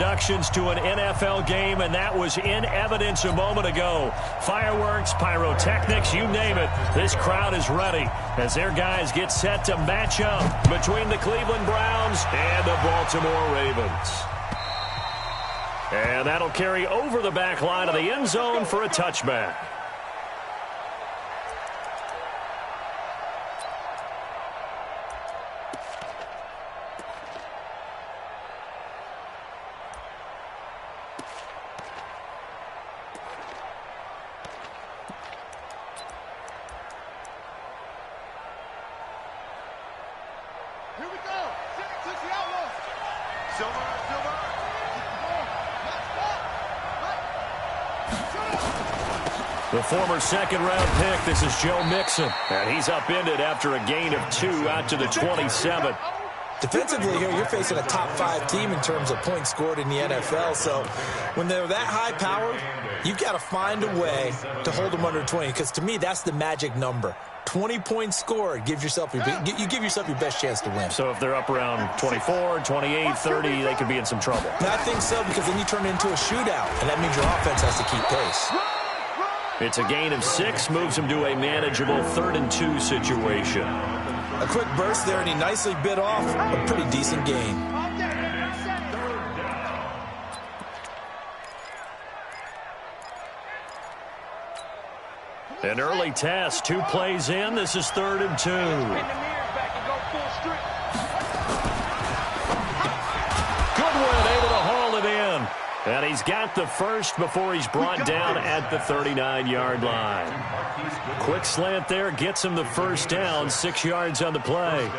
Introductions to an NFL game, and that was in evidence a moment ago. Fireworks, pyrotechnics, you name it. This crowd is ready as their guys get set to match up between the Cleveland Browns and the Baltimore Ravens. And that'll carry over the back line of the end zone for a touchback. The former second-round pick, this is Joe Mixon. And he's upended after a gain of 2 out to the 27. Defensively here, you're facing a top-5 team in terms of points scored in the NFL. So when they're that high-powered, you've got to find a way to hold them under 20. Because to me, that's the magic number. 20 points scored, you give yourself your best chance to win. So if they're up around 24, 28, 30, they could be in some trouble. I think so, because then you turn it into a shootout, and that means your offense has to keep pace. It's a gain of 6, moves him to a manageable 3rd and 2 situation. A quick burst there, and he nicely bit off a pretty decent gain. An early test, 2 plays in. This is 3rd and 2. Goodwin able to haul it in. And he's got the first before he's brought down at the 39-yard line. Quick slant there, gets him the first down, 6 yards on the play.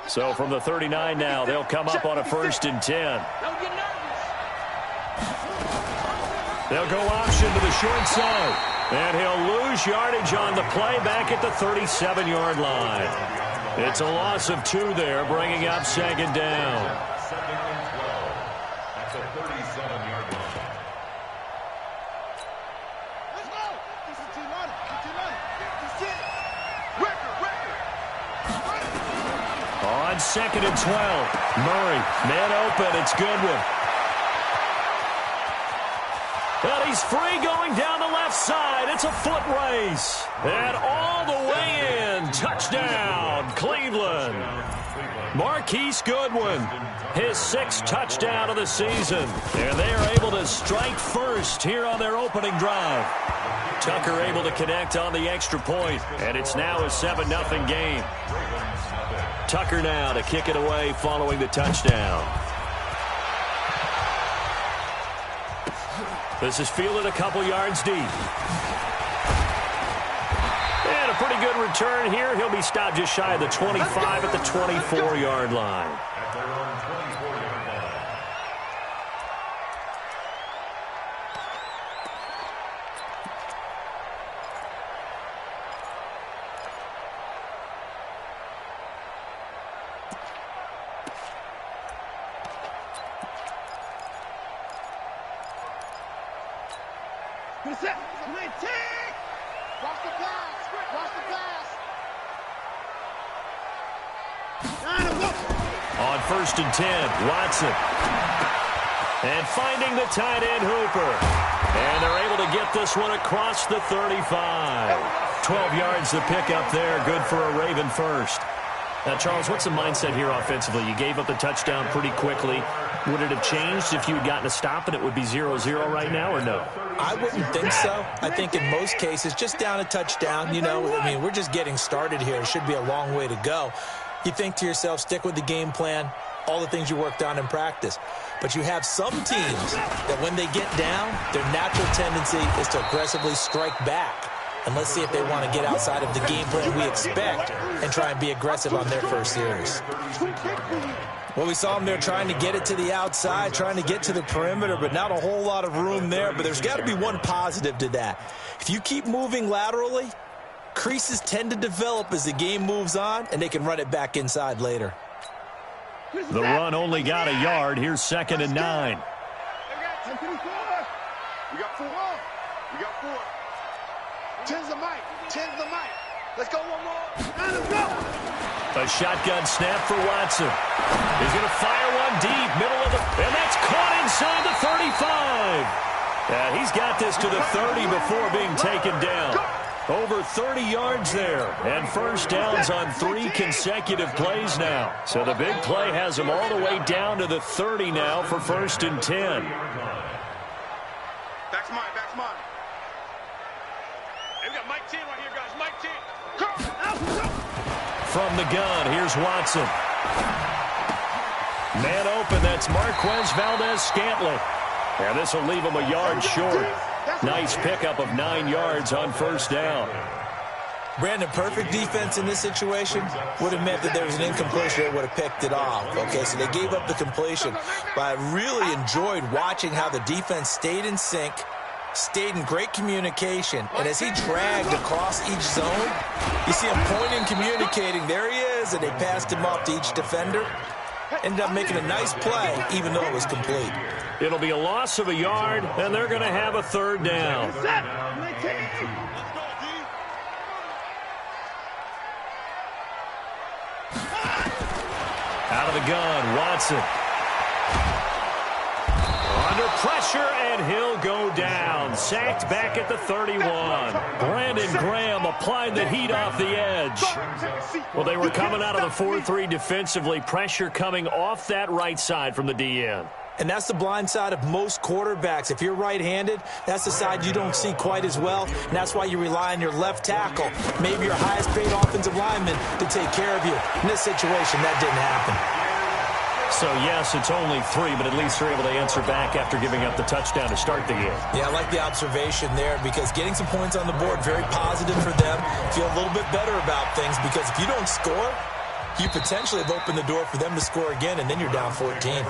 So from the 39 now, they'll come up on a 1st and 10. They'll go option to the short side. And he'll lose yardage on the play back at the 37-yard line. It's a loss of 2 there, bringing up 2nd down. That's a 37-yard line. On 2nd and 12, Murray, man open, it's Goodwin. And he's free going down the left side. It's a foot race. And all the way in. Touchdown, Cleveland. Marquise Goodwin, his 6th touchdown of the season. And they are able to strike first here on their opening drive. Tucker able to connect on the extra point. And it's now a 7-0 game. Tucker now to kick it away following the touchdown. This is fielded a couple yards deep. And a pretty good return here. He'll be stopped just shy of the 25 at the 24-yard line. At their own 24-yard line. On 1st and 10, Watson. And finding the tight end, Hooper. And they're able to get this one across the 35. 12 yards to pick up there. Good for a Raven first. Now, Charles, what's the mindset here offensively? You gave up the touchdown pretty quickly. Would it have changed if you had gotten a stop and it would be 0-0 right now, or no? I wouldn't think so. I think in most cases, just down a touchdown, we're just getting started here. It should be a long way to go. You think to yourself, stick with the game plan, all the things you worked on in practice. But you have some teams that when they get down, their natural tendency is to aggressively strike back. And let's see if they want to get outside of the game plan we expect and try and be aggressive on their first series. Well, we saw them there trying to get it to the outside, trying to get to the perimeter, but not a whole lot of room there. But there's got to be one positive to that. If you keep moving laterally, creases tend to develop as the game moves on, and they can run it back inside later. The run only got a yard. Here's 2nd and 9. We got 4. Tens the mic. Tens the mic. Let's go one more. And let's go. A shotgun snap for Watson. He's going to fire one deep, middle of the... And that's caught inside the 35. He's got this to the 30 before being taken down. Over 30 yards there. And first downs on 3 consecutive plays now. So the big play has him all the way down to the 30 now for 1st and 10. Back's mine. Back's mine. Hey, we got Mike 10 right here, guys. Mike 10. From the gun, here's Watson. Man open, that's Marquez Valdez-Scantling. And this will leave him a yard short. Nice pickup of 9 yards on first down. Brandon, perfect defense in this situation would have meant that there was an incompletion that would have picked it off. Okay, so they gave up the completion. But I really enjoyed watching how the defense stayed in sync, stayed in great communication, and as he dragged across each zone, you see him pointing, communicating. There he is, and they passed him off to each defender. Ended up making a nice play, even though it was complete. It'll be a loss of a yard, and they're going to have a 3rd down. Out of the gun, Watson. Under pressure, and he'll go down. Sacked back at the 31. Brandon Graham applied the heat off the edge. Well, they were coming out of the 4-3 defensively. Pressure coming off that right side from the DN. And that's the blind side of most quarterbacks. If you're right-handed, that's the side you don't see quite as well. And that's why you rely on your left tackle, maybe your highest-paid offensive lineman, to take care of you. In this situation, that didn't happen. So, yes, it's only 3, but at least they're able to answer back after giving up the touchdown to start the game. Yeah, I like the observation there because getting some points on the board, very positive for them. Feel a little bit better about things because if you don't score, you potentially have opened the door for them to score again, and then you're down 14.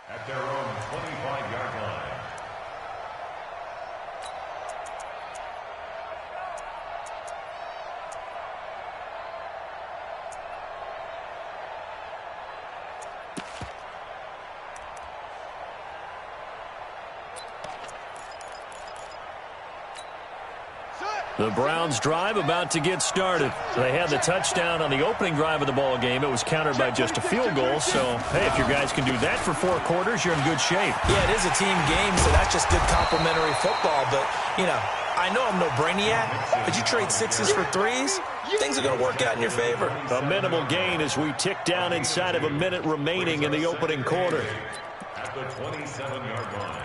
At their own 25-yard line. The Browns' drive about to get started. They had the touchdown on the opening drive of the ball game. It was countered by just a field goal. So, hey, if your guys can do that for 4 quarters, you're in good shape. Yeah, it is a team game, so that's just good complimentary football. But, you know, I know I'm no brainiac, but you trade 6s for 3s, things are going to work out in your favor. A minimal gain as we tick down inside of a minute remaining in the opening quarter. At the 27-yard line.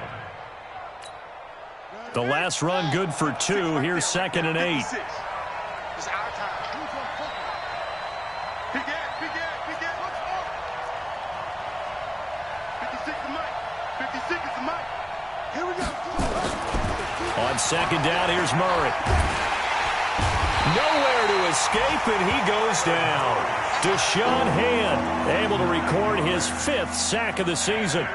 The last run good for 2. Here's 2nd and 8. It's our time. Big Ed, Big Ed, Big Ed. 56 is Mike. 56 is Mike. Here we go. On 2nd down, here's Murray. Nowhere to escape, and he goes down. Deshaun Hand able to record his 5th sack of the season.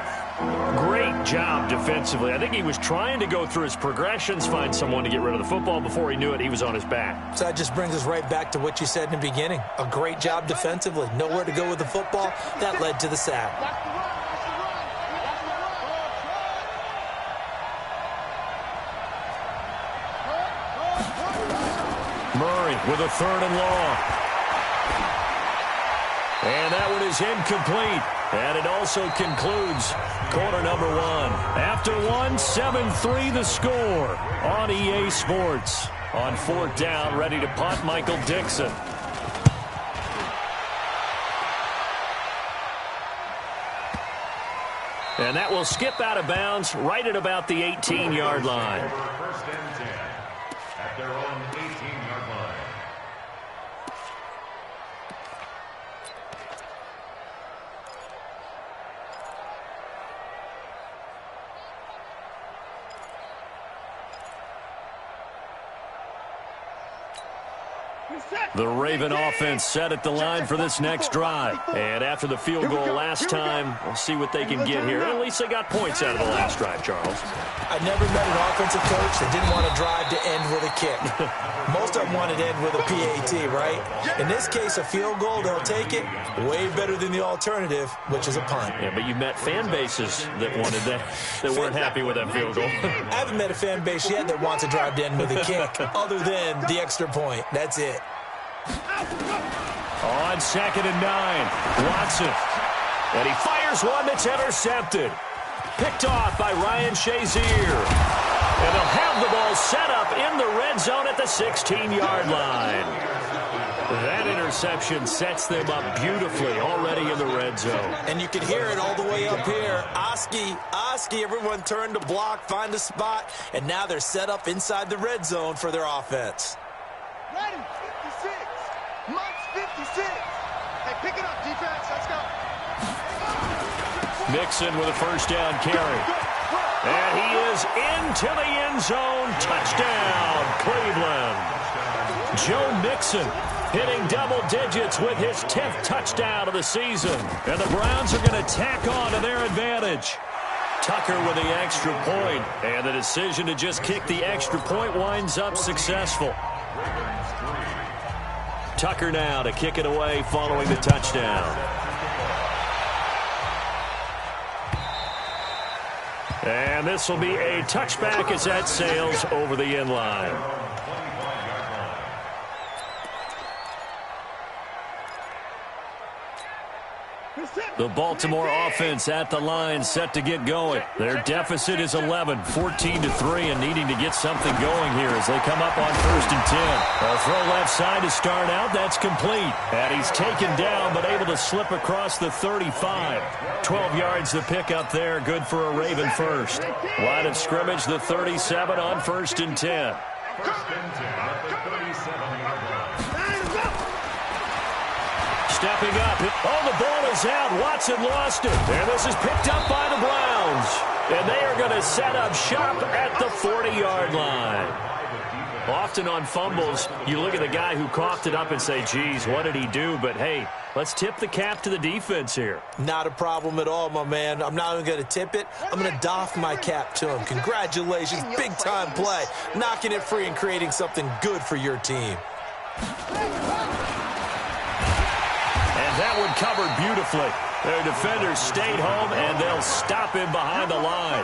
Great job defensively. I think he was trying to go through his progressions, find someone to get rid of the football. Before he knew it, he was on his back. So that just brings us right back to what you said in the beginning. A great job defensively. Nowhere to go with the football. That led to the sack. Murray with a 3rd and long. And that one is incomplete. And it also concludes quarter number one. After one, 7-3 the score on EA Sports. On fourth down, ready to punt, Michael Dixon. And that will skip out of bounds right at about the 18-yard line. First and 10 at their own 18-yard line. The Raven offense set at the line for this next drive. And after the field goal last time, we'll see what they can get here. At least they got points out of the last drive, Charles. I never met an offensive coach that didn't want to drive to end with a kick. Most of them wanted to end with a PAT, right? In this case, a field goal, they'll take it. Way better than the alternative, which is a punt. Yeah, but you met fan bases that wanted that weren't happy with that field goal. I haven't met a fan base yet that wants to drive to end with a kick, other than the extra point. That's it. On 2nd and 9, Watson. And he fires one that's intercepted. Picked off by Ryan Shazier. And they'll have the ball set up in the red zone at the 16-yard line. That interception sets them up beautifully already in the red zone. And you can hear it all the way up here. Oski, everyone turned to block, find a spot, and now they're set up inside the red zone for their offense. Ready, 56. Mike's 56. Hey, pick it up, defense. Let's go. Mixon with a first down carry. And he is into the end zone. Touchdown, Cleveland. Joe Mixon hitting double digits with his 10th touchdown of the season. And the Browns are going to tack on to their advantage. Tucker with the extra point. And the decision to just kick the extra point winds up successful. Tucker now to kick it away following the touchdown. And this will be a touchback as that sails over the end line. The Baltimore offense at the line set to get going. Their deficit is 11, 14-3, and needing to get something going here as they come up on 1st and 10. A throw left side to start out. That's complete. And he's taken down but able to slip across the 35. 12 yards to pick up there. Good for a Raven first. Line of scrimmage, the 37 on 1st and 10. First and 10 at the 37-yard line. Stepping up. Oh, the ball is out. Watson lost it. And this is picked up by the Browns. And they are going to set up shop at the 40-yard line. Often on fumbles, you look at the guy who coughed it up and say, geez, what did he do? But, hey, let's tip the cap to the defense here. Not a problem at all, my man. I'm not even going to tip it. I'm going to doff my cap to him. Congratulations. Big-time play. Knocking it free and creating something good for your team. That one covered beautifully. Their defenders stayed home, and they'll stop him behind the line.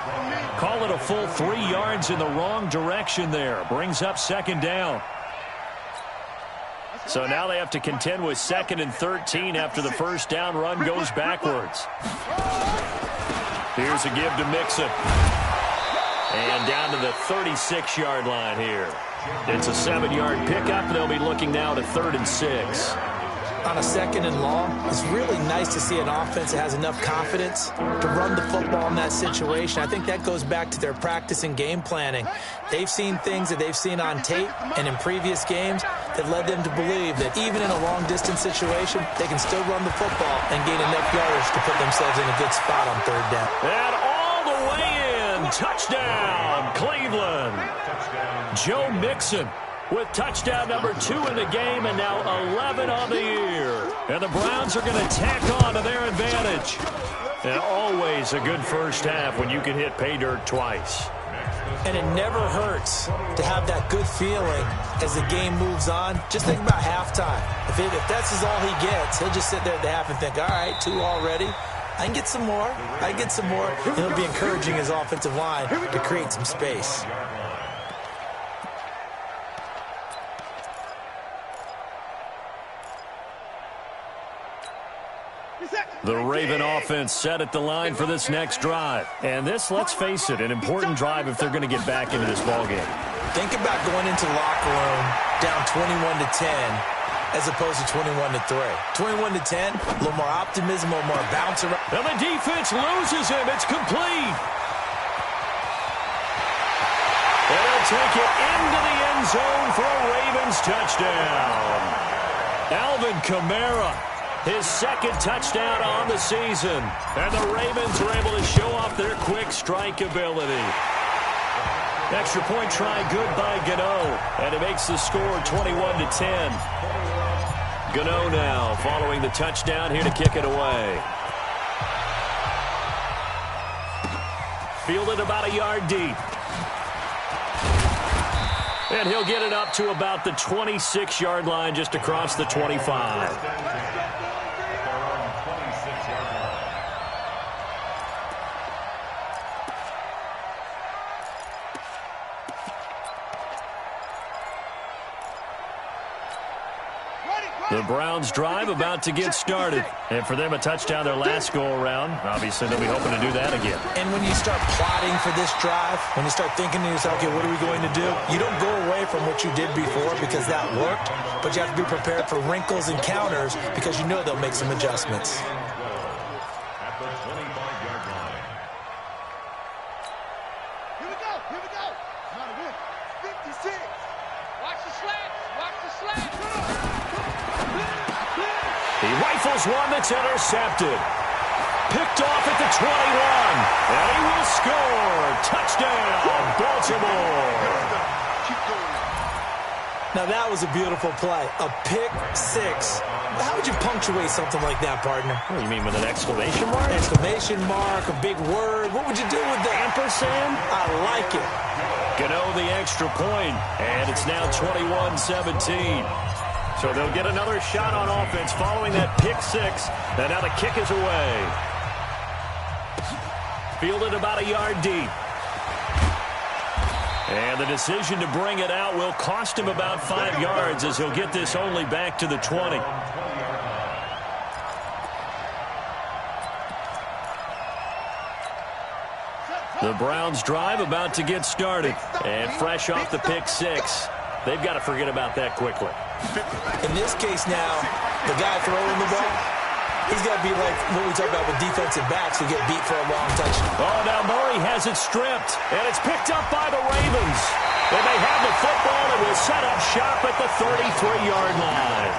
Call it a full 3 yards in the wrong direction there. Brings up 2nd down. So now they have to contend with 2nd and 13 after the first down run goes backwards. Here's a give to Mixon. And down to the 36-yard line here. It's a 7-yard pickup. They'll be looking now to 3rd and 6. On a 2nd and long, it's really nice to see an offense that has enough confidence to run the football in that situation. I think that goes back to their practice and game planning. They've seen things that they've seen on tape and in previous games that led them to believe that even in a long-distance situation, they can still run the football and gain enough yardage to put themselves in a good spot on 3rd down. And all the way in, touchdown, Cleveland. Joe Mixon with touchdown number 2 in the game, and now 11 on the year. And the Browns are going to tack on to their advantage. And always a good first half when you can hit pay dirt twice. And it never hurts to have that good feeling as the game moves on. Just think about halftime. If that's all he gets, he'll just sit there at the half and think, all right, 2 already. I can get some more. I can get some more. And he'll be encouraging his offensive line to create some space. The Raven offense set at the line for this next drive. And this, let's face it, an important drive if they're going to get back into this ballgame. Think about going into the locker room down 21-10 as opposed to 21-3. 21-10, a little more optimism, a little more bounce around. And the defense loses him. It's complete. And he'll take it into the end zone for a Ravens touchdown. Alvin Kamara, his second touchdown on the season. And the Ravens are able to show off their quick strike ability. Extra point try good by Gano. And it makes the score 21-10. Gano now following the touchdown here to kick it away. Fielded about a yard deep. And he'll get it up to about the 26-yard line just across the 25. The Browns drive about to get started. And for them, a touchdown their last go-around. Obviously, they'll be hoping to do that again. And when you start plotting for this drive, when you start thinking to yourself, okay, what are we going to do? You don't go away from what you did before because that worked, but you have to be prepared for wrinkles and counters because you know they'll make some adjustments. At the 25-yard line. Here we go. Not a win. 56. Watch the slats. Watch the slats. He rifles one that's intercepted. Picked off at the 21. And he will score. Touchdown, Baltimore. Now, that was a beautiful play. A pick six. How would you punctuate something like that, partner? What do you mean, with an exclamation mark? Exclamation mark, a big word. What would you do with that? Ampersand? I like it. Gano the extra point, and it's now 21-17. So they'll get another shot on offense following that pick six. And now the kick is away. Fielded about a yard deep. And the decision to bring it out will cost him about 5 yards as he'll get this only back to the 20. The Browns drive about to get started. And fresh off the pick six, they've got to forget about that quickly. In this case now, the guy throwing the ball, he's got to be like what we talk about with defensive backs who get beat for a long touchdown. Oh, now Murray has it stripped, and it's picked up by the Ravens. And they have the football and will set up shop at the 33-yard line.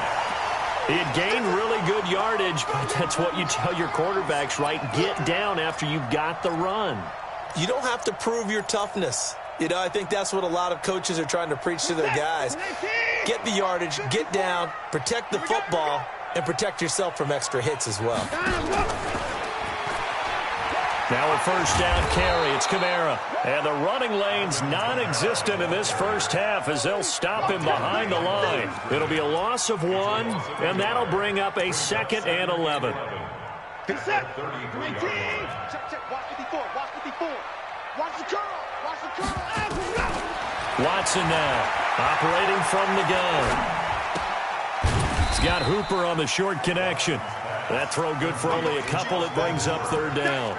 He had gained really good yardage, but that's what you tell your quarterbacks, right? Get down after you got the run. You don't have to prove your toughness. You know, I think that's what a lot of coaches are trying to preach to their guys. Get the yardage, get down, protect the football, and protect yourself from extra hits as well. Now a first down carry, it's Kamara. And the running lane's non-existent in this first half as they'll stop him behind the line. It'll be a loss of 1, and that'll bring up a 2nd and 11. Check. Watch 54. Watch the curl. Watson now, operating from the gun. He's got Hooper on the short connection. That throw good for only a couple. It brings up 3rd down.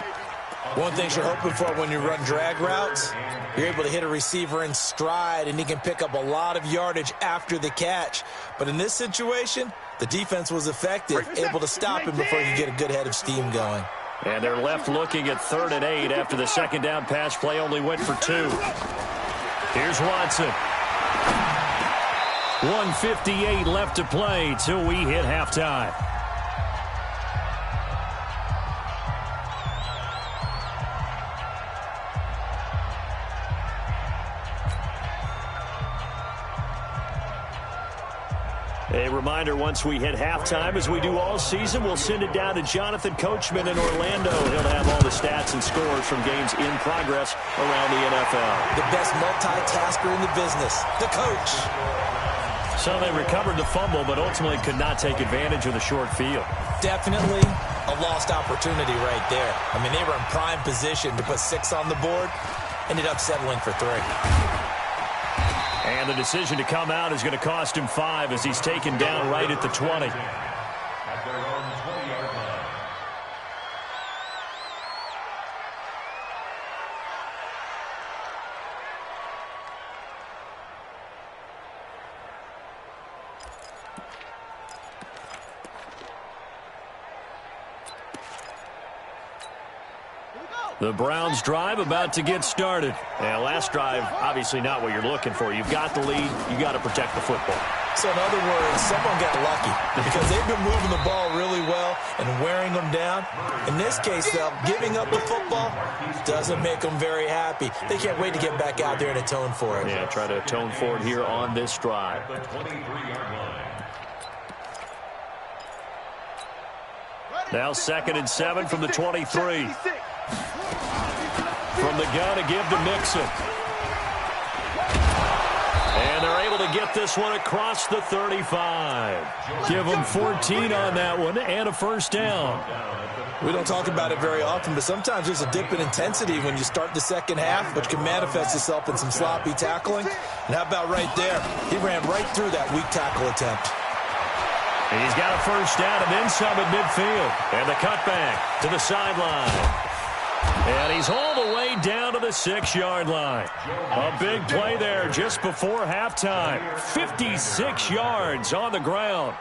One thing you're hoping for when you run drag routes, you're able to hit a receiver in stride, and he can pick up a lot of yardage after the catch. But in this situation, the defense was effective, able to stop him before you get a good head of steam going. And they're left looking at 3rd and 8 after the second down pass play only went for 2. Here's Watson. 1:58 left to play till we hit halftime. A reminder, once we hit halftime, as we do all season, we'll send it down to Jonathan Coachman in Orlando. He'll have all the stats and scores from games in progress around the NFL. The best multitasker in the business, the coach. So they recovered the fumble, but ultimately could not take advantage of the short field. Definitely a lost opportunity right there. I mean, they were in prime position to put 6 on the board, ended up settling for 3. And the decision to come out is going to cost him 5 as he's taken down right at the 20. At their own 20-yard line. The Browns drive about to get started. And last drive, obviously not what you're looking for. You've got the lead. You got to protect the football. So in other words, someone got lucky because they've been moving the ball really well and wearing them down. In this case, though, giving up the football doesn't make them very happy. They can't wait to get back out there and atone for it. Yeah, try to atone for it here on this drive. Now 2nd and 7 from the 23. From the gun to give to Mixon. And they're able to get this one across the 35. Give them 14 on that one and a first down. We don't talk about it very often, but sometimes there's a dip in intensity when you start the second half, which can manifest itself in some sloppy tackling. And how about right there? He ran right through that weak tackle attempt. He's got a first down and then some at midfield. And the cutback to the sideline. And he's all the way down to the 6-yard line. A big play there just before halftime. 56 yards on the ground.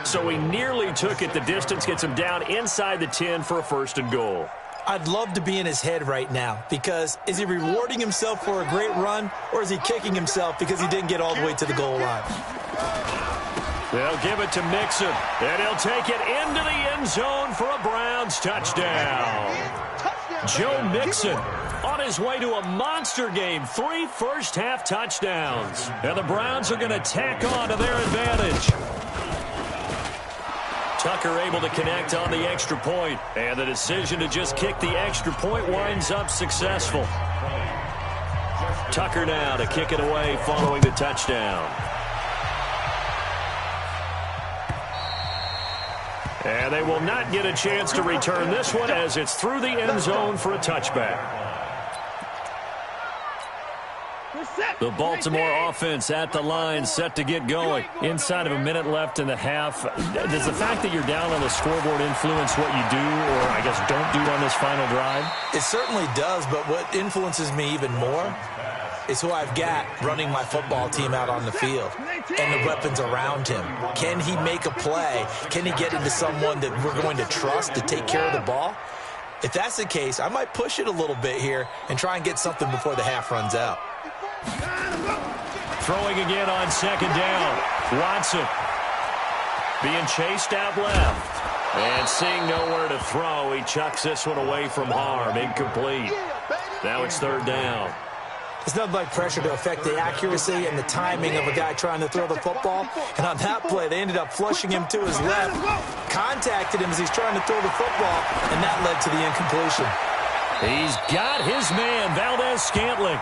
So he nearly took it the distance, gets him down inside the 10 for a 1st and goal. I'd love to be in his head right now because is he rewarding himself for a great run or is he kicking himself because he didn't get all the way to the goal line? They'll give it to Mixon, and he'll take it into the end zone for a Browns touchdown. Joe Mixon on his way to a monster game, 3 first-half touchdowns. And the Browns are going to tack on to their advantage. Tucker able to connect on the extra point, and the decision to just kick the extra point winds up successful. Tucker now to kick it away following the touchdown. And they will not get a chance to return this one as it's through the end zone for a touchback. The Baltimore offense at the line set to get going. Inside of a minute left in the half. Does the fact that you're down on the scoreboard influence what you do or, I guess, don't do on this final drive? It certainly does, but what influences me even more is who I've got running my football team out on the field and the weapons around him. Can he make a play? Can he get into someone that we're going to trust to take care of the ball? If that's the case, I might push it a little bit here and try and get something before the half runs out. Throwing again on 2nd down. Watson being chased out left. And seeing nowhere to throw, he chucks this one away from harm. Incomplete. Now it's 3rd down. It's nothing like pressure to affect the accuracy and the timing of a guy trying to throw the football. And on that play, they ended up flushing him to his left, contacted him as he's trying to throw the football, and that led to the incompletion. He's got his man, Valdez-Scantling.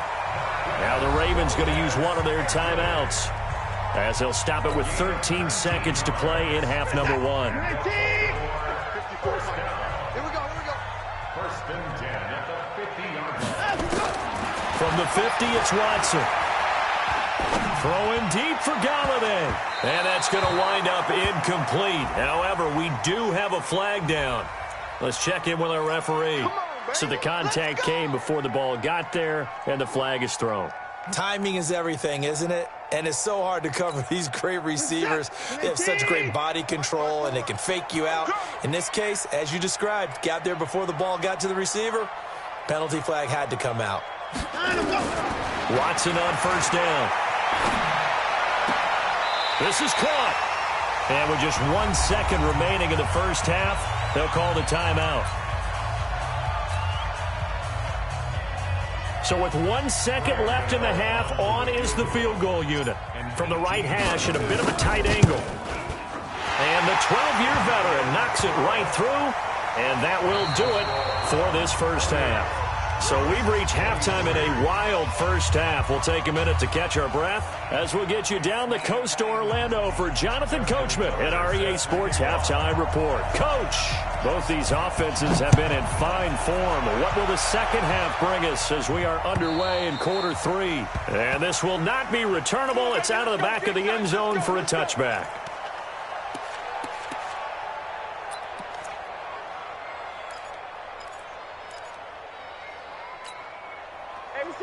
Now the Ravens going to use one of their timeouts as they'll stop it with 13 seconds to play in half number 1. Here we go. 1st and 10 at the 50-yard line. From the 50, it's Watson. Throwing deep for Galladay. And that's going to wind up incomplete. However, we do have a flag down. Let's check in with our referee. So the contact came before the ball got there, and the flag is thrown. Timing is everything, isn't it? And it's so hard to cover these great receivers. They have such great body control, and they can fake you out. In this case, as you described, got there before the ball got to the receiver. Penalty flag had to come out. Watson on 1st down. This is caught. And with just 1 second remaining in the first half, they'll call the timeout. So with 1 second left in the half, on is the field goal unit. From the right hash at a bit of a tight angle. And the 12-year veteran knocks it right through, and that will do it for this first half. So we've reached halftime in a wild first half. We'll take a minute to catch our breath as we'll get you down the coast to Orlando for Jonathan Coachman at our EA Sports Halftime Report. Coach, both these offenses have been in fine form. What will the second half bring us as we are underway in quarter 3? And this will not be returnable. It's out of the back of the end zone for a touchback.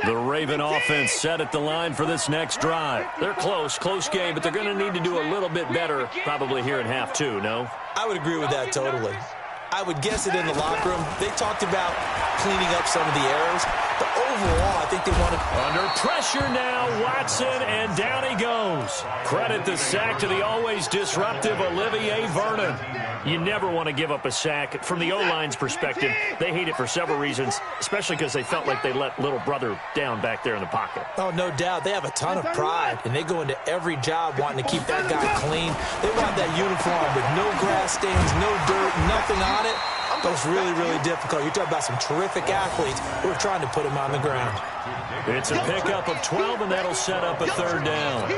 The Raven offense set at the line for this next drive. They're close game, but they're going to need to do a little bit better probably here in half 2, no? I would agree with that totally. I would guess it in the locker room. They talked about cleaning up some of the errors, but overall, I think they wanted... Under pressure now, Watson, and down he goes. Credit the sack to the always disruptive Olivier Vernon. You never want to give up a sack. From the O-line's perspective, they hate it for several reasons, especially because they felt like they let little brother down back there in the pocket. Oh, no doubt. They have a ton of pride, and they go into every job wanting to keep that guy clean. They want that uniform with no grass stains, no dirt, nothing on it. But it's really, really difficult. You're talking about some terrific athletes who are trying to put him on the ground. It's a pickup of 12, and that'll set up a third down.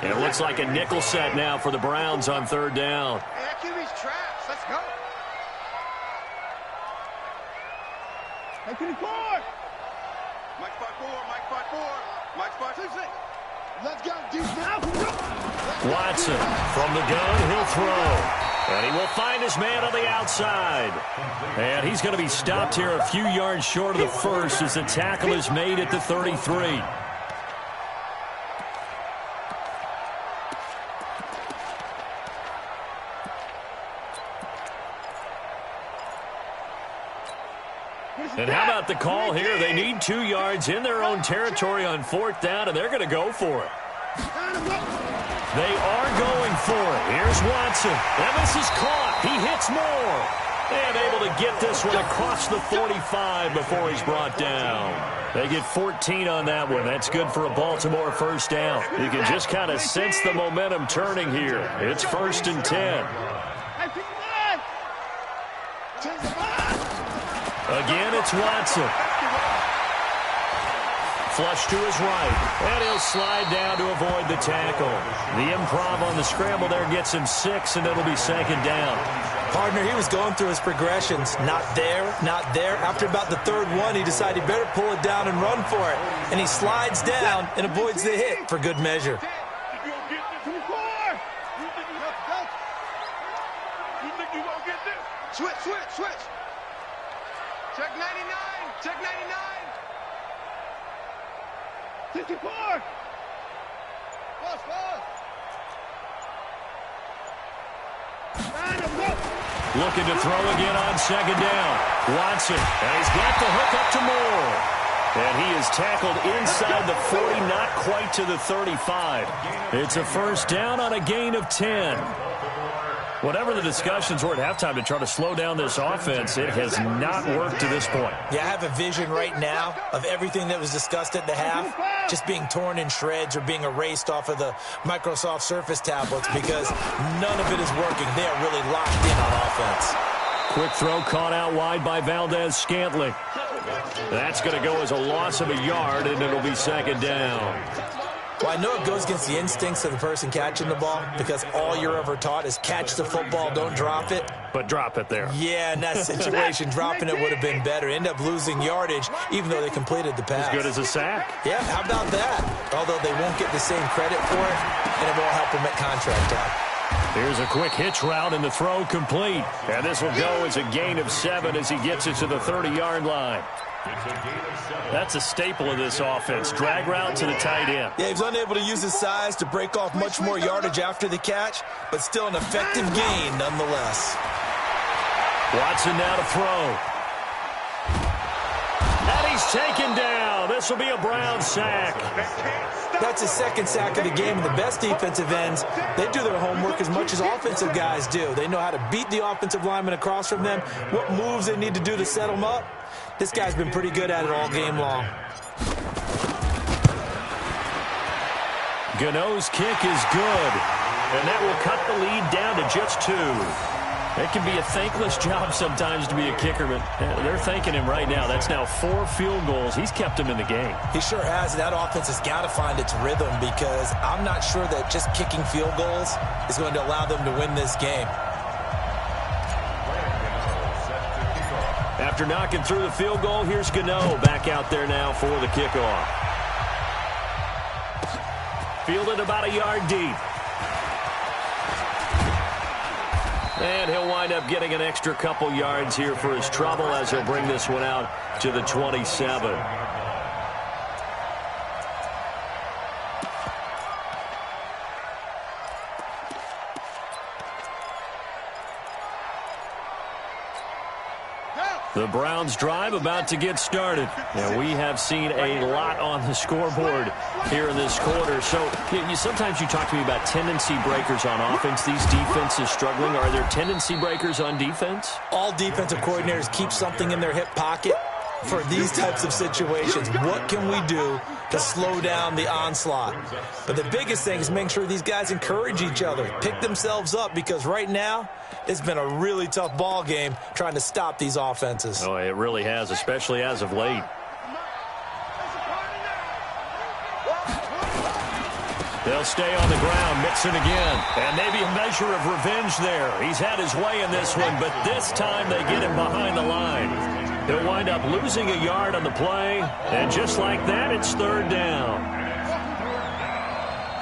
It looks like a nickel set now for the Browns on third down. Hey, that QB's trash. Let's go. Mike spot 4, Mike spot 4, Mike spot 6. Let's go, defense. Watson from the gun, he'll throw. And he will find his man on the outside. And he's going to be stopped here a few yards short of the first as the tackle is made at the 33. And how about the call here? They need 2 yards in their own territory on fourth down, and they're going to go for it. They are going for it. Here's Watson. And this is caught. He hits more. And able to get this one across the 45 before he's brought down. They get 14 on that one. That's good for a Baltimore first down. You can just kind of sense the momentum turning here. It's 1st and 10. Again, it's Watson. Flush to his right, and he'll slide down to avoid the tackle. The improv on the scramble there gets him 6, and it'll be 2nd down. Partner, he was going through his progressions. Not there, not there. After about the 3rd one, he decided he better pull it down and run for it. And he slides down and avoids the hit for good measure. Switch. Check 99. Check 99. 54. Pause. Looking to throw again on 2nd down. Watson, and he's got the hook up to Moore. And he is tackled inside the 40, not quite to the 35. It's a first down on a gain of 10. Whatever the discussions were at halftime to try to slow down this offense, it has not worked to this point. Yeah, I have a vision right now of everything that was discussed at the half just being torn in shreds or being erased off of the Microsoft Surface tablets because none of it is working. They are really locked in on offense. Quick throw caught out wide by Valdez-Scantling. That's going to go as a loss of a yard, and it'll be 2nd down. Well, I know it goes against the instincts of the person catching the ball because all you're ever taught is catch the football, don't drop it. But drop it there. Yeah, in that situation, dropping it would have been better. End up losing yardage, even though they completed the pass. As good as a sack. Yeah, how about that? Although they won't get the same credit for it, and it won't help them at contract time. Here's a quick hitch route, and the throw complete. And this will go as a gain of 7 as he gets it to the 30-yard line. That's a staple of this offense. Drag route to the tight end. Yeah, he was unable to use his size to break off much more yardage after the catch, but still an effective gain nonetheless. Watson now to throw. And he's taken down. This will be a Brown sack. That's his 2nd sack of the game. And the best defensive ends, they do their homework as much as offensive guys do. They know how to beat the offensive lineman across from them, what moves they need to do to set them up. This guy's been pretty good at it all game long. Gano's kick is good, and that will cut the lead down to just 2. It can be a thankless job sometimes to be a kicker, but they're thanking him right now. That's now 4 field goals. He's kept him in the game. He sure has. That offense has got to find its rhythm because I'm not sure that just kicking field goals is going to allow them to win this game. After knocking through the field goal, here's Gano back out there now for the kickoff. Fielded about a yard deep. And he'll wind up getting an extra couple yards here for his trouble as he'll bring this one out to the 27. The Browns drive about to get started. Now, we have seen a lot on the scoreboard here in this quarter. So sometimes you talk to me about tendency breakers on offense. These defenses struggling. Are there tendency breakers on defense? All defensive coordinators keep something in their hip pocket for these types of situations. What can we do to slow down the onslaught? But the biggest thing is making sure these guys encourage each other, pick themselves up, because right now it's been a really tough ball game trying to stop these offenses. Oh, it really has, especially as of late. They'll stay on the ground, Mixon again. And maybe a measure of revenge there. He's had his way in this one, but this time they get him behind the line. He'll wind up losing a yard on the play, and just like that, it's third down.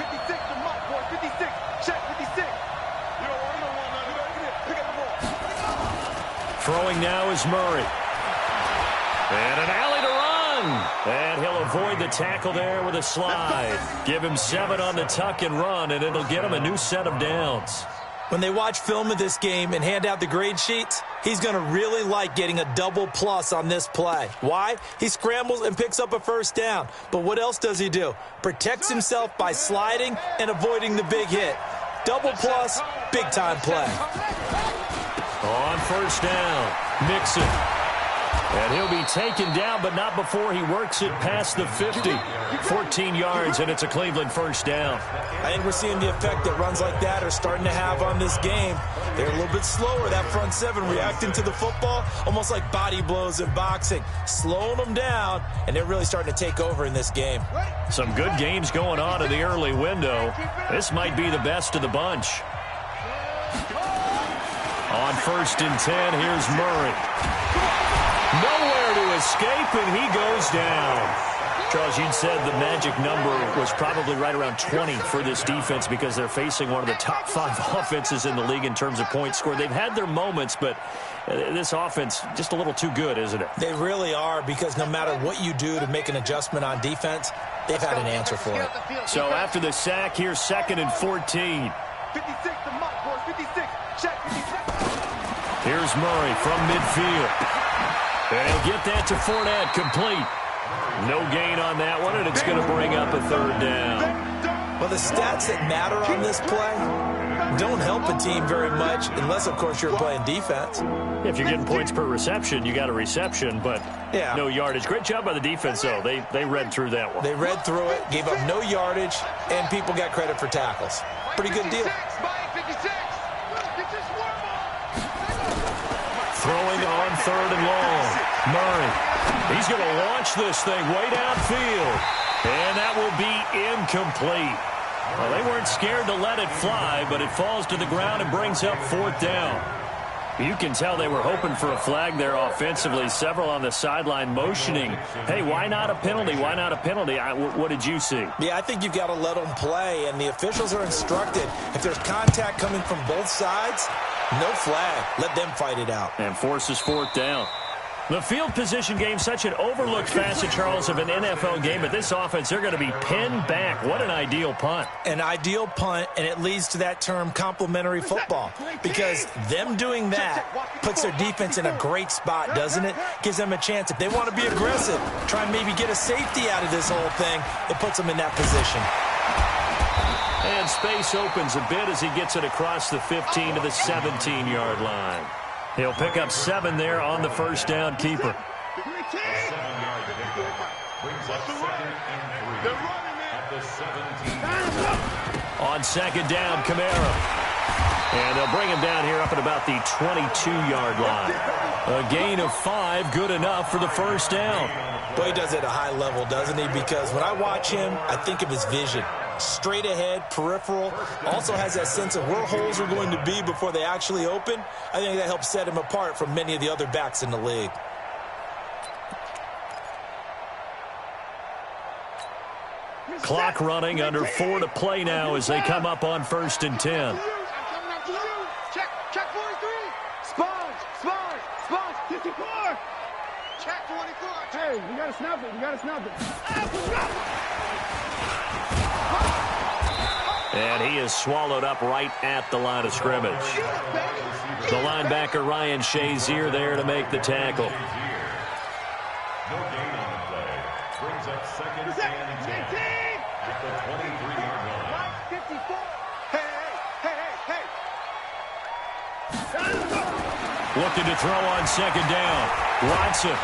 56 to Mike, boy. 56. Check 56. You don't want to run now. You don't get it. Pick up the ball. Throwing now is Murray. And an alley to run. And he'll avoid the tackle there with a slide. Give him 7 on the tuck and run, and it'll get him a new set of downs. When they watch film of this game and hand out the grade sheets, he's going to really like getting a double plus on this play. Why? He scrambles and picks up a first down. But what else does he do? Protects himself by sliding and avoiding the big hit. Double plus, big-time play. On first down, Mixon. And he'll be taken down, but not before he works it past the 50. 14 yards, and it's a Cleveland first down. I think we're seeing the effect that runs like that are starting to have on this game. They're a little bit slower, that front seven, reacting to the football, almost like body blows in boxing, slowing them down, and they're really starting to take over in this game. Some good games going on in the early window. This might be the best of the bunch. On first and 10, here's Murray. Nowhere to escape, and he goes down. Charles, you'd said the magic number was probably right around 20 for this defense because they're facing one of the top 5 offenses in the league in terms of points scored. They've had their moments, but this offense just a little too good, isn't it? They really are, because no matter what you do to make an adjustment on defense, they've had an answer for it. So after the sack, here's 2nd and 14. 56 to Mike, boys. 56. Check 56. Here's Murray from midfield. And he'll get that to Fournette, complete. No gain on that one, and it's going to bring up a third down. Well, the stats that matter on this play don't help a team very much, unless, of course, you're playing defense. If you're getting points per reception, you got a reception, but no yardage. Great job by the defense, though. They read through that one. They read through it, gave up no yardage, and people got credit for tackles. Pretty good deal. Throwing on 3rd and long. Murray. He's going to launch this thing way downfield. And that will be incomplete. Well, they weren't scared to let it fly, but it falls to the ground and brings up 4th down. You can tell they were hoping for a flag there offensively. Several on the sideline motioning, hey, why not a penalty? Why not a penalty? What did you see? Yeah, I think you've got to let them play, and the officials are instructed. If there's contact coming from both sides, no flag. Let them fight it out. And forces 4th down. The field position game, such an overlooked facet, Charles, of an NFL game. But this offense, they're going to be pinned back. What an ideal punt. An ideal punt, and it leads to that term complementary football. Because them doing that puts their defense in a great spot, doesn't it? Gives them a chance. If they want to be aggressive, try and maybe get a safety out of this whole thing, it puts them in that position. And space opens a bit as he gets it across the 15 to the 17-yard line. He'll pick up 7 there on the first down keeper. On 2nd down, Kamara. And they'll bring him down here up at about the 22-yard line. A gain of 5, good enough for the first down. Boy, he does it at a high level, doesn't he? Because when I watch him, I think of his vision. Straight ahead, peripheral, also has that sense of where holes are going to be before they actually open. I think that helps set him apart from many of the other backs in the league. Clock running, under 4 to play now as they come up on 1st and 10. Check 43. Spawns. 54. Check 24. Hey, you got to snap it. And he is swallowed up right at the line of scrimmage. The linebacker, Ryan Shazier, there to make the tackle. No gain on the play. Brings up second and 10 at the 23-yard line. 54. Hey. Looking to throw on second down. Watson.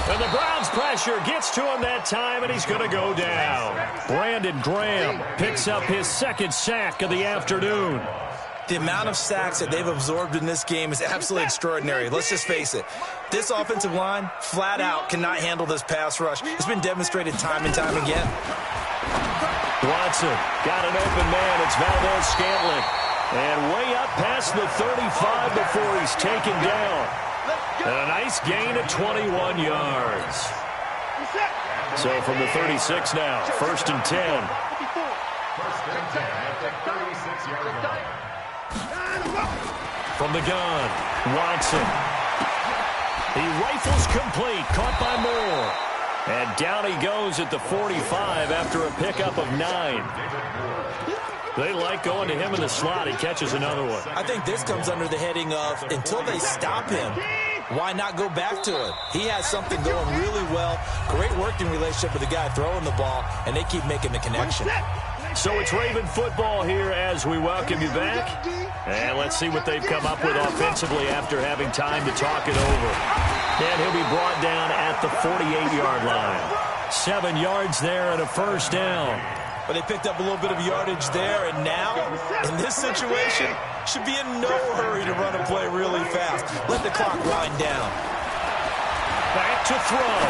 And the Browns pressure gets to him that time, and he's going to go down. Brandon Graham picks up his second sack of the afternoon. The amount of sacks that they've absorbed in this game is absolutely extraordinary. Let's just face it. This offensive line, flat out, cannot handle this pass rush. It's been demonstrated time and time again. Watson got an open man. It's Valdez-Scantling. And way up past the 35 before he's taken down. And a nice gain of 21 yards. So from the 36 now, 1st and 10. 1st and 10 at the 36-yard line. From the gun, Watson. He rifles complete, caught by Moore. And down he goes at the 45 after a pickup of 9. They like going to him in the slot. He catches another one. I think this comes under the heading of, until they stop him, why not go back to it? He has something going really well. Great working relationship with the guy throwing the ball, and they keep making the connection. So it's Raven football here as we welcome you back. And let's see what they've come up with offensively after having time to talk it over. And he'll be brought down at the 48-yard line. 7 yards there and a first down. But they picked up a little bit of yardage there, and now, in this situation, should be in no hurry to run a play really fast. Let the clock wind down. Back to throw.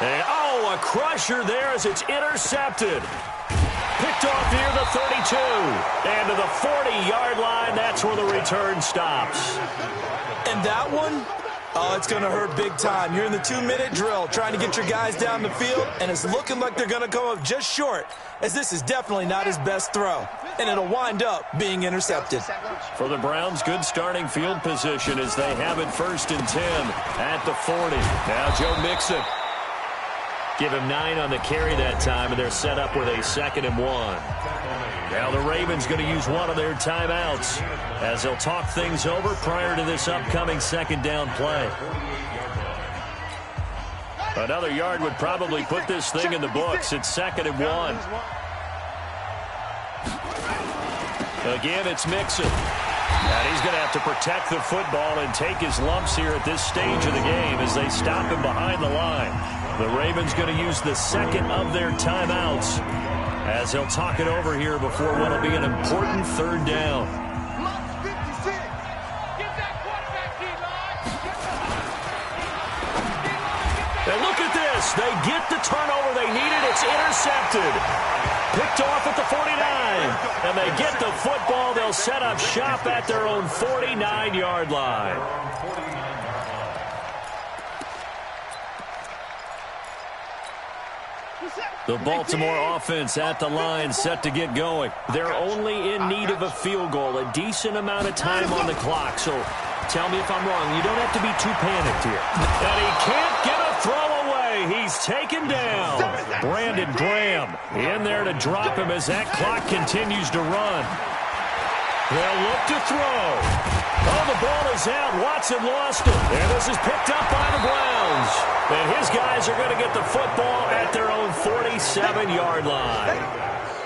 And, a crusher there as it's intercepted. Picked off near the 32. And to the 40-yard line, that's where the return stops. And that one, it's going to hurt big time. You're in the 2-minute drill trying to get your guys down the field, and it's looking like they're going to come up just short, as this is definitely not his best throw. And it'll wind up being intercepted. For the Browns, good starting field position as they have it 1st and 10 at the 40. Now Joe Mixon. Give him 9 on the carry that time, and they're set up with a 2nd and 1. Now the Ravens going to use one of their timeouts as they'll talk things over prior to this upcoming 2nd down play. Another yard would probably put this thing in the books. It's 2nd and 1. Again, it's Mixon. And he's going to have to protect the football and take his lumps here at this stage of the game as they stop him behind the line. The Ravens going to use the 2nd of their timeouts as they'll talk it over here before what will be an important 3rd down. And look at this. They get the turnover they needed. It's intercepted. Picked off at the 49. And they get the football. They'll set up shop at their own 49-yard line. The Baltimore offense at the line set to get going. They're only in need of a field goal, a decent amount of time on the clock. So tell me if I'm wrong. You don't have to be too panicked here. And he can't get a throw away. He's taken down. Brandon Graham in there to drop him as that clock continues to run. They'll look to throw. Oh, the ball is out. Watson lost it. And this is picked up by the Browns. And his guys are going to get the football at their own 47-yard line.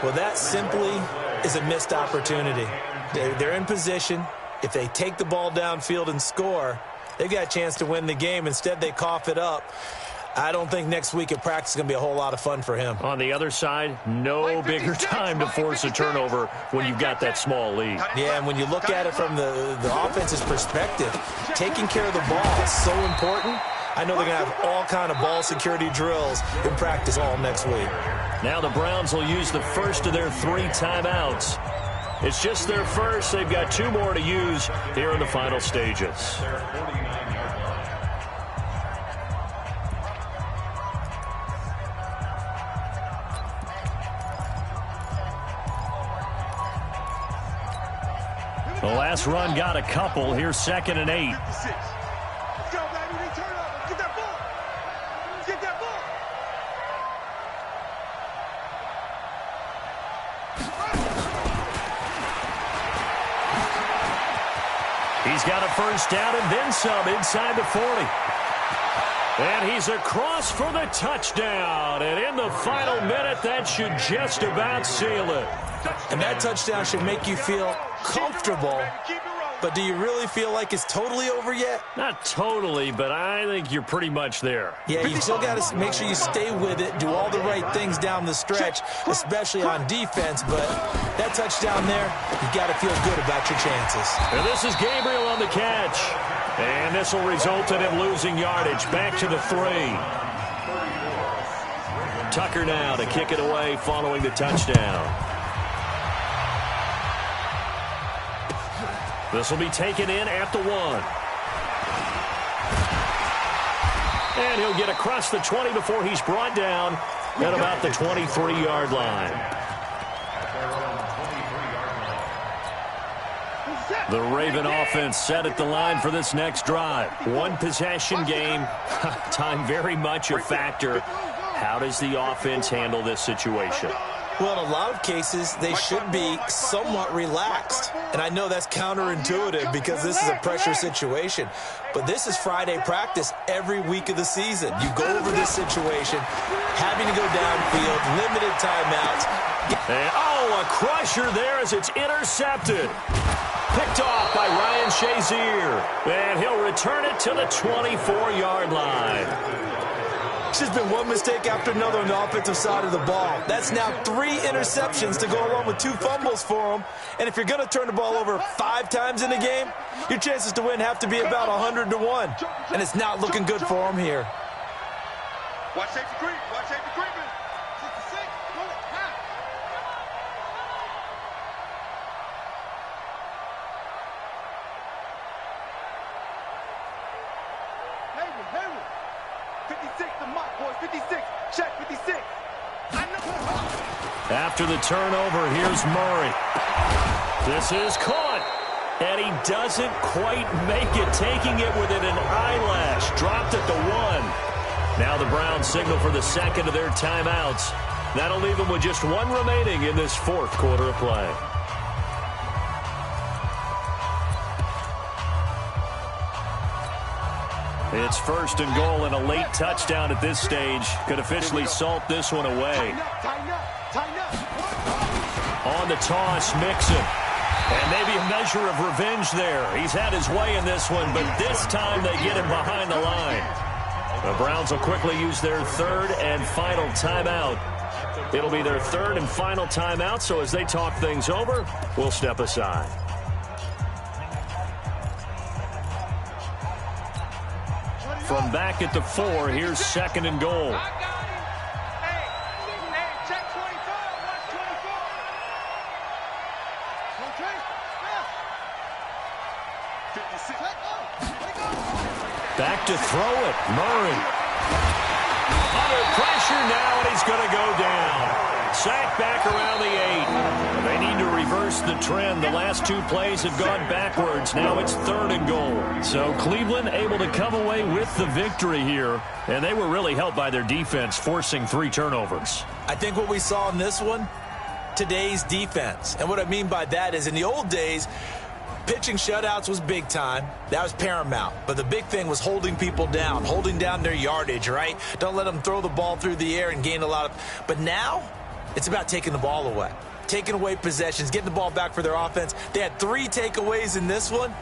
Well, that simply is a missed opportunity. They're in position. If they take the ball downfield and score, they've got a chance to win the game. Instead, they cough it up. I don't think next week at practice is going to be a whole lot of fun for him. On the other side, no bigger time to force a turnover when you've got that small lead. Yeah, and when you look at it from the offense's perspective, taking care of the ball is so important. I know they're going to have all kind of ball security drills in practice all next week. Now the Browns will use the first of their 3 timeouts. It's just their first. They've got 2 more to use here in the final stages. The last run got a couple. Here's 2nd and 8. Let's go, baby. They turn over. Get that ball. Get that ball. He's got a first down and then some inside the 40. And he's across for the touchdown. And in the final minute, that should just about seal it. And that touchdown should make you feel comfortable. But do you really feel like it's totally over yet? Not totally, but I think you're pretty much there. Yeah, you still got to make sure you stay with it, do all the right things down the stretch, especially on defense. But that touchdown there, you got to feel good about your chances. And this is Gabriel on the catch. And this will result in him losing yardage. Back to the 3. Tucker now to kick it away following the touchdown. This will be taken in at the 1. And he'll get across the 20 before he's brought down at about the 23-yard line. The Raven offense set at the line for this next drive. One possession game. Time very much a factor. How does the offense handle this situation? Well, in a lot of cases, they should be somewhat relaxed. And I know that's counterintuitive because this is a pressure situation. But this is Friday practice every week of the season. You go over this situation, having to go downfield, limited timeouts. And, a crusher there as it's intercepted. Picked off by Ryan Shazier. And he'll return it to the 24-yard line. It's just been one mistake after another on the offensive side of the ball. That's now 3 interceptions to go along with 2 fumbles for him. And if you're going to turn the ball over 5 times in a game, your chances to win have to be about 100 to 1. And it's not looking good for him here. Watch safety creep. Watch safety creeping. 66. Go. Hayward. 56, the mock boys. 56. Check 56. After the turnover, here's Murray. This is caught. And he doesn't quite make it, taking it within an eyelash. Dropped at the 1. Now the Browns signal for the second of their timeouts. That'll leave them with just 1 remaining in this 4th quarter of play. It's 1st and goal, and a late touchdown at this stage could officially salt this one away. Tighten up. On the toss, Mixon. And maybe a measure of revenge there. He's had his way in this one, but this time they get him behind the line. The Browns will quickly use their 3rd and final timeout. It'll be their 3rd and final timeout, so as they talk things over, we'll step aside. From back at the 4, here's 2nd and goal. Check 25. Watch 24. Back to throw it. Murray. Under pressure now, and he's going to go down. Sacked back around the 8. They need to reverse the trend. The last 2 plays have gone backwards. Now it's 3rd and goal. So Cleveland able to come away with the victory here. And they were really helped by their defense, forcing 3 turnovers. I think what we saw in this one, today's defense. And what I mean by that is in the old days, pitching shutouts was big time. That was paramount. But the big thing was holding people down, holding down their yardage, right? Don't let them throw the ball through the air and gain a lot of... But now, it's about taking the ball away. Taking away possessions, getting the ball back for their offense. They had 3 takeaways in this one.